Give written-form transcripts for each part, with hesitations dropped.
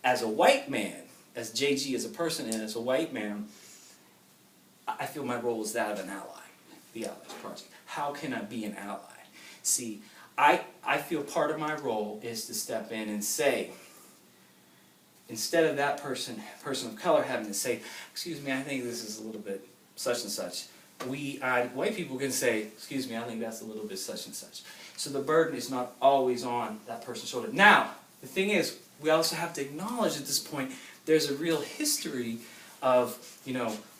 as a white man, as J.G. as a person and as a white man, I feel my role is that of an ally, the Allies Project. How can I be an ally? See, I feel part of my role is to step in and say, instead of that person of color having to say, excuse me, I think this is a little bit such and such, white people can say, excuse me, I think that's a little bit such and such. So the burden is not always on that person's shoulder. Now, the thing is, we also have to acknowledge at this point, there's a real history of,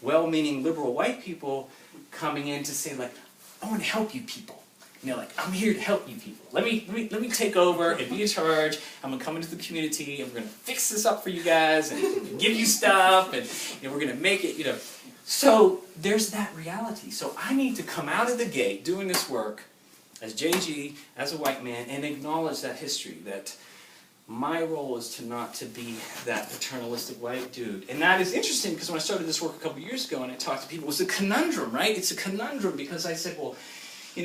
well-meaning liberal white people coming in to say, like, I want to help you people. Like, I'm here to help you people. Let me take over and be in charge. I'm going to come into the community, and we're going to fix this up for you guys, and give you stuff, and we're going to make it, So there's that reality. So I need to come out of the gate doing this work as J.G., as a white man, and acknowledge that history, that my role is not to be that paternalistic white dude. And that is interesting, because when I started this work a couple years ago and I talked to people, it was a conundrum, right? It's a conundrum, because I said, well, you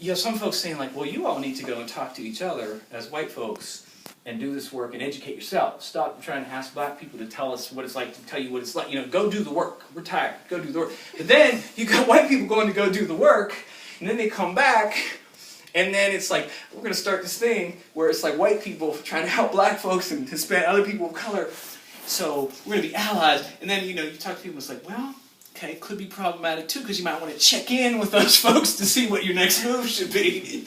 have some folks saying, like, well, you all need to go and talk to each other as white folks and do this work and educate yourselves. Stop trying to ask black people to tell us what it's like, to tell you what it's like. Go do the work. We're tired. Go do the work. But then you got white people going to go do the work, and then they come back, and then it's like, we're going to start this thing where it's like white people trying to help black folks and Hispanic, other people of color. So we're going to be allies. And then, you talk to people, it's like, well, okay, it could be problematic too, because you might want to check in with those folks to see what your next move should be.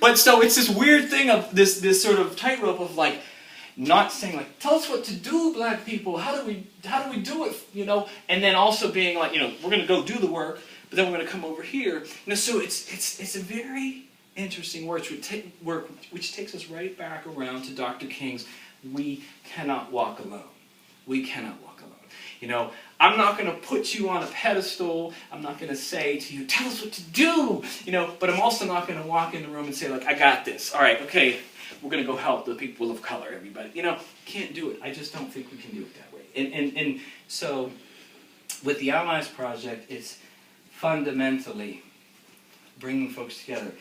But so it's this weird thing of this sort of tightrope of, like, not saying, like, tell us what to do, black people. How do we do it? And then also being like, we're going to go do the work, but then we're going to come over here. So it's a very interesting work which takes us right back around to Dr. King's "We cannot walk alone." We cannot walk alone. I'm not going to put you on a pedestal. I'm not going to say to you, tell us what to do. But I'm also not going to walk in the room and say, like, I got this. All right, okay, we're going to go help the people of color, everybody. Can't do it. I just don't think we can do it that way. And so with the Allies Project, it's fundamentally bringing folks together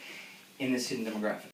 in this hidden demographic.